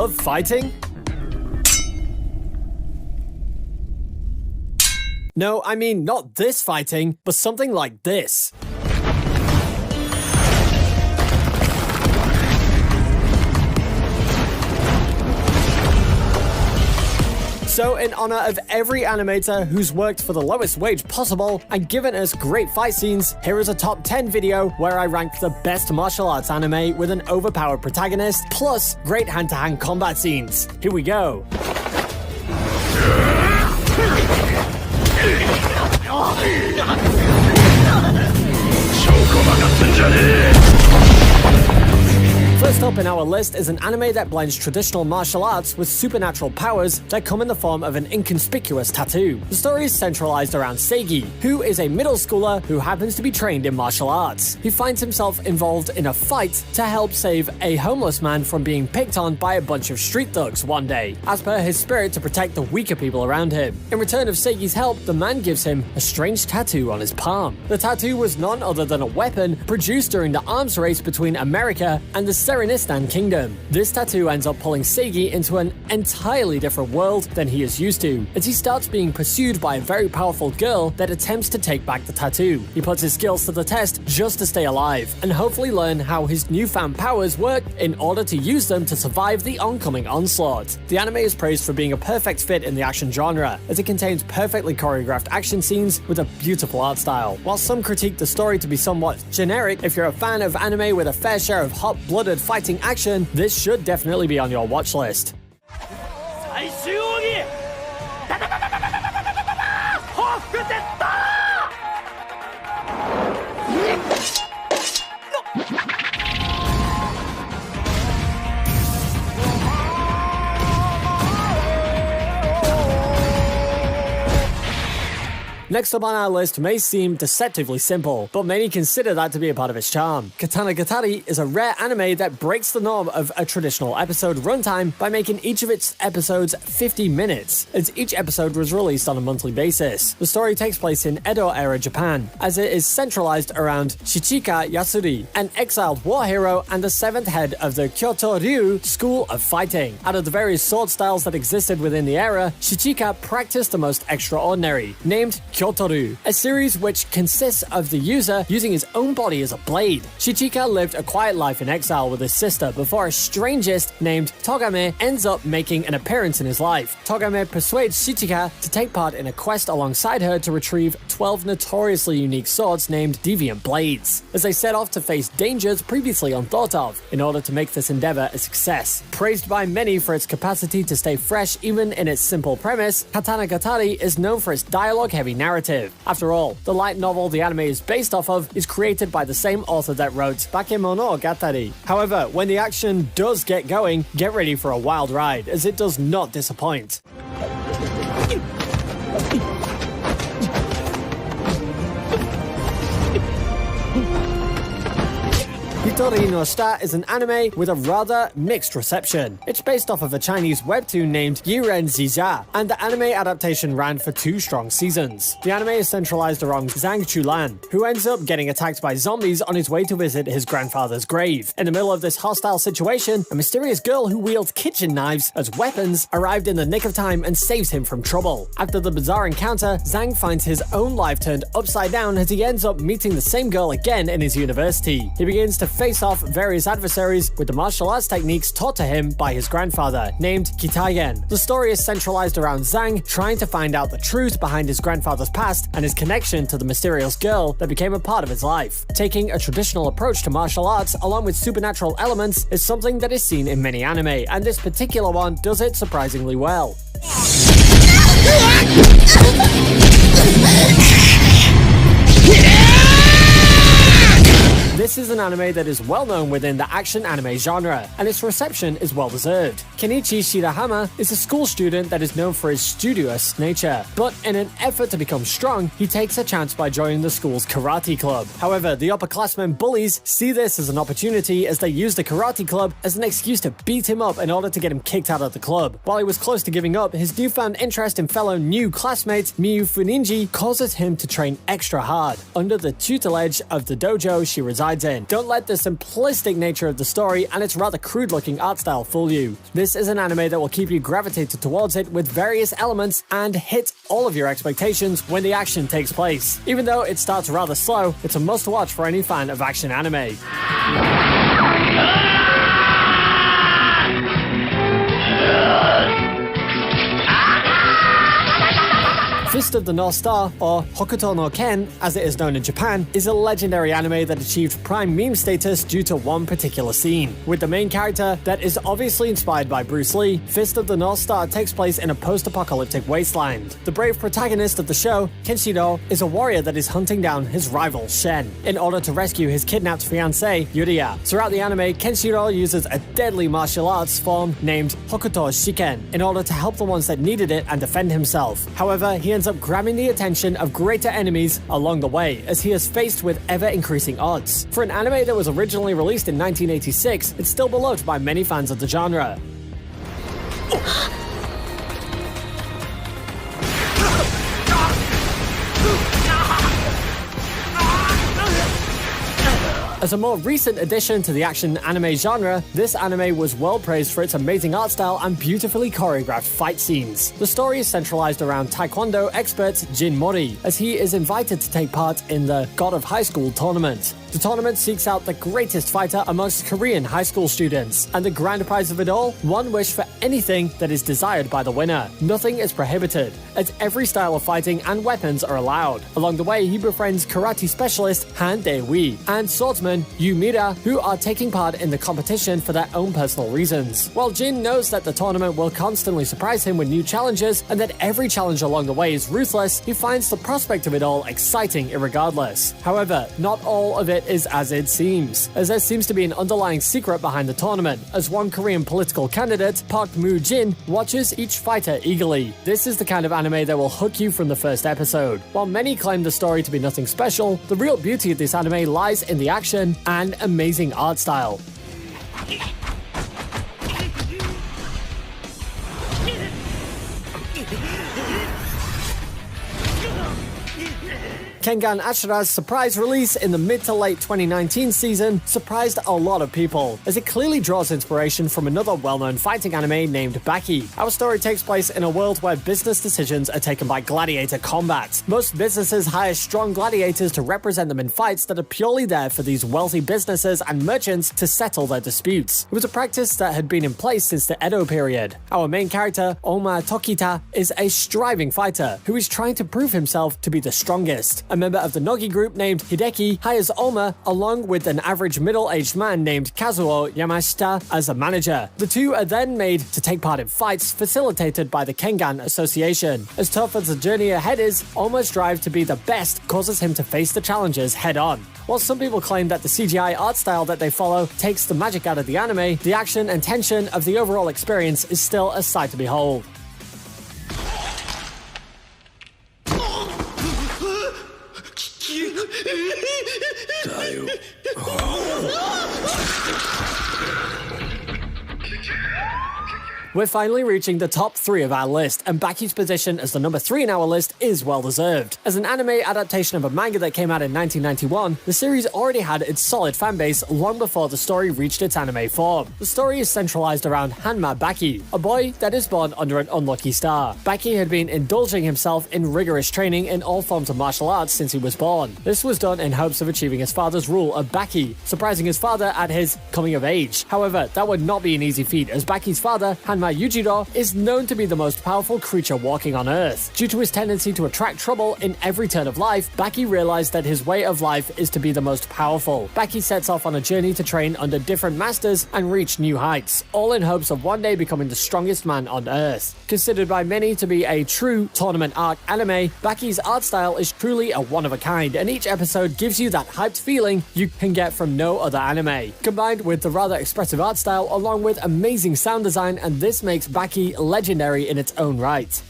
love fighting? No, I mean not this fighting, but something like this. So in honor of every animator who's worked for the lowest wage possible and given us great fight scenes, here is a top 10 video where I rank the best martial arts anime with an overpowered protagonist, plus great hand-to-hand combat scenes. Here we go. First up in our list is an anime that blends traditional martial arts with supernatural powers that come in the form of an inconspicuous tattoo. The story is centralized around Seigi, who is a middle schooler who happens to be trained in martial arts. He finds himself involved in a fight to help save a homeless man from being picked on by a bunch of street thugs one day, as per his spirit to protect the weaker people around him. In return of Seigi's help, the man gives him a strange tattoo on his palm. The tattoo was none other than a weapon produced during the arms race between America and the Serenistan Kingdom. This tattoo ends up pulling Seigi into an entirely different world than he is used to, as he starts being pursued by a very powerful girl that attempts to take back the tattoo. He puts his skills to the test just to stay alive, and hopefully learn how his newfound powers work in order to use them to survive the oncoming onslaught. The anime is praised for being a perfect fit in the action genre, as it contains perfectly choreographed action scenes with a beautiful art style. While some critique the story to be somewhat generic, if you're a fan of anime with a fair share of hot-blooded fighting action, this should definitely be on your watch list. Next up on our list may seem deceptively simple, but many consider that to be a part of its charm. Katana Gatari is a rare anime that breaks the norm of a traditional episode runtime by making each of its episodes 50 minutes, as each episode was released on a monthly basis. The story takes place in Edo-era Japan, as it is centralized around Shichika Yasuri, an exiled war hero and the 7th head of the Kyoto Ryu School of Fighting. Out of the various sword styles that existed within the era, Shichika practiced the most extraordinary, named Kyoto-Ryu, a series which consists of the user using his own body as a blade. Shichika lived a quiet life in exile with his sister before a strangest named Togame ends up making an appearance in his life. Togame persuades Shichika to take part in a quest alongside her to retrieve 12 notoriously unique swords named Deviant Blades, as they set off to face dangers previously unthought of in order to make this endeavor a success. Praised by many for its capacity to stay fresh even in its simple premise, Katana Gatari is known for its dialogue-heavy narrative. After all, the light novel the anime is based off of is created by the same author that wrote Bakemono Gatari. However, when the action does get going, get ready for a wild ride, as it does not disappoint. Hitori no Shita is an anime with a rather mixed reception. It's based off of a Chinese webtoon named Yiren Zija, and the anime adaptation ran for 2 strong seasons. The anime is centralized around Zhang Chulan, who ends up getting attacked by zombies on his way to visit his grandfather's grave. In the middle of this hostile situation, a mysterious girl who wields kitchen knives as weapons arrived in the nick of time and saves him from trouble. After the bizarre encounter, Zhang finds his own life turned upside down as he ends up meeting the same girl again in his university. He begins to face off various adversaries with the martial arts techniques taught to him by his grandfather, named Kitagen. The story is centralized around Zhang trying to find out the truth behind his grandfather's past and his connection to the mysterious girl that became a part of his life. Taking a traditional approach to martial arts along with supernatural elements is something that is seen in many anime, and this particular one does it surprisingly well. This is an anime that is well known within the action anime genre, and its reception is well deserved. Kenichi Shirahama is a school student that is known for his studious nature, but in an effort to become strong, he takes a chance by joining the school's karate club. However, the upperclassmen bullies see this as an opportunity, as they use the karate club as an excuse to beat him up in order to get him kicked out of the club. While he was close to giving up, his newfound interest in fellow new classmate Miyu Funinji causes him to train extra hard under the tutelage of the dojo she resides in. Don't let the simplistic nature of the story and its rather crude-looking art style fool you. This is an anime that will keep you gravitated towards it with various elements and hit all of your expectations when the action takes place. Even though it starts rather slow, it's a must-watch for any fan of action anime. Fist of the North Star, or Hokuto no Ken, as it is known in Japan, is a legendary anime that achieved prime meme status due to one particular scene. With the main character that is obviously inspired by Bruce Lee, Fist of the North Star takes place in a post-apocalyptic wasteland. The brave protagonist of the show, Kenshiro, is a warrior that is hunting down his rival Shen in order to rescue his kidnapped fiancée, Yuria. Throughout the anime, Kenshiro uses a deadly martial arts form named Hokuto Shiken in order to help the ones that needed it and defend himself. However, he ends up grabbing the attention of greater enemies along the way as he is faced with ever-increasing odds. For an anime that was originally released in 1986, it's still beloved by many fans of the genre. As a more recent addition to the action anime genre, this anime was well praised for its amazing art style and beautifully choreographed fight scenes. The story is centralized around Taekwondo expert Jin Mori, as he is invited to take part in the God of High School tournament. The tournament seeks out the greatest fighter amongst Korean high school students, and the grand prize of it all, one wish for anything that is desired by the winner. Nothing is prohibited, as every style of fighting and weapons are allowed. Along the way, he befriends karate specialist Han Dae-wi and swordsman Yu Mira, who are taking part in the competition for their own personal reasons. While Jin knows that the tournament will constantly surprise him with new challenges, and that every challenge along the way is ruthless, he finds the prospect of it all exciting irregardless. However, not all of it is as it seems, as there seems to be an underlying secret behind the tournament, as one Korean political candidate, Park Moo-jin, watches each fighter eagerly. This is the kind of anime that will hook you from the first episode. While many claim the story to be nothing special, the real beauty of this anime lies in the action and amazing art style. Kengan Ashura's surprise release in the mid to late 2019 season surprised a lot of people, as it clearly draws inspiration from another well-known fighting anime named Baki. Our story takes place in a world where business decisions are taken by gladiator combat. Most businesses hire strong gladiators to represent them in fights that are purely there for these wealthy businesses and merchants to settle their disputes. It was a practice that had been in place since the Edo period. Our main character, Oma Tokita, is a striving fighter who is trying to prove himself to be the strongest. A member of the Nogi group named Hideki hires Oma along with an average middle-aged man named Kazuo Yamashita as a manager. The two are then made to take part in fights facilitated by the Kengan Association. As tough as the journey ahead is, Oma's drive to be the best causes him to face the challenges head-on. While some people claim that the CGI art style that they follow takes the magic out of the anime, the action and tension of the overall experience is still a sight to behold. We're finally reaching the top 3 of our list, and Baki's position as the number 3 in our list is well deserved. As an anime adaptation of a manga that came out in 1991, the series already had its solid fanbase long before the story reached its anime form. The story is centralized around Hanma Baki, a boy that is born under an unlucky star. Baki had been indulging himself in rigorous training in all forms of martial arts since he was born. This was done in hopes of achieving his father's rule of Baki, surprising his father at his coming of age. However, that would not be an easy feat, as Baki's father, Hanma Yujiro, is known to be the most powerful creature walking on Earth. Due to his tendency to attract trouble in every turn of life, Baki realized that his way of life is to be the most powerful. Baki sets off on a journey to train under different masters and reach new heights, all in hopes of one day becoming the strongest man on Earth. Considered by many to be a true tournament arc anime, Baki's art style is truly a one-of-a-kind, and each episode gives you that hyped feeling you can get from no other anime. Combined with the rather expressive art style along with amazing sound design, and this makes Baki legendary in its own right.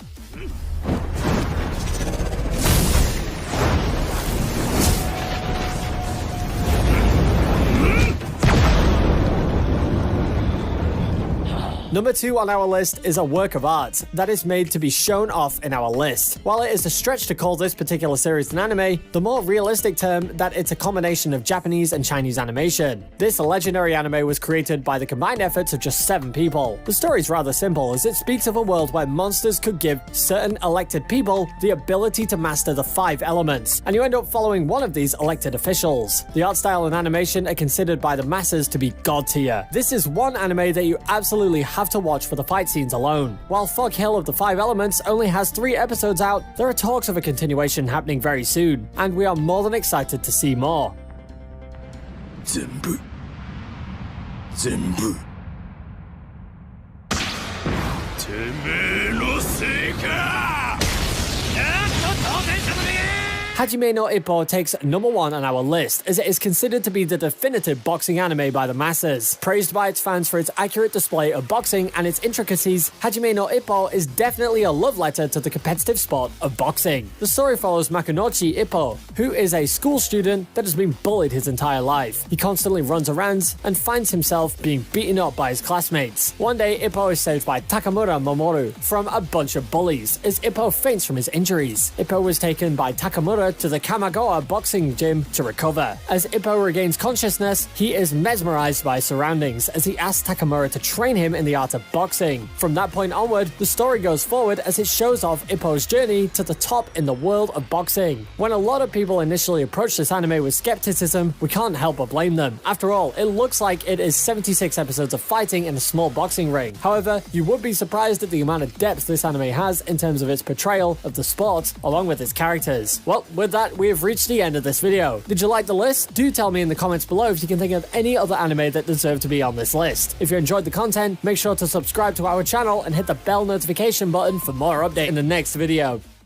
Number 2 on our list is a work of art that is made to be shown off in our list. While it is a stretch to call this particular series an anime, the more realistic term that it's a combination of Japanese and Chinese animation. This legendary anime was created by the combined efforts of just 7 people. The story is rather simple, as it speaks of a world where monsters could give certain elected people the ability to master the 5 elements, and you end up following one of these elected officials. The art style and animation are considered by the masses to be god tier. This is one anime that you absolutely have to watch for the fight scenes alone. While Fog Hill of the 5 Elements only has 3 episodes out, there are talks of a continuation happening very soon, and we are more than excited to see more. 全部てめえのせいか。当然者のね。 Hajime no Ippo takes number 1 on our list, as it is considered to be the definitive boxing anime by the masses. Praised by its fans for its accurate display of boxing and its intricacies, Hajime no Ippo is definitely a love letter to the competitive sport of boxing. The story follows Makunochi Ippo, who is a school student that has been bullied his entire life. He constantly runs around and finds himself being beaten up by his classmates. One day, Ippo is saved by Takamura Mamoru from a bunch of bullies, as Ippo faints from his injuries. Ippo was taken by Takamura to the Kamigawa boxing gym to recover. As Ippo regains consciousness, he is mesmerized by his surroundings as he asks Takamura to train him in the art of boxing. From that point onward, the story goes forward as it shows off Ippo's journey to the top in the world of boxing. When a lot of people initially approach this anime with skepticism, we can't help but blame them. After all, it looks like it is 76 episodes of fighting in a small boxing ring. However, you would be surprised at the amount of depth this anime has in terms of its portrayal of the sport, along with its characters. Well, with that, we have reached the end of this video. Did you like the list? Do tell me in the comments below if you can think of any other anime that deserve to be on this list. If you enjoyed the content, make sure to subscribe to our channel and hit the bell notification button for more updates in the next video.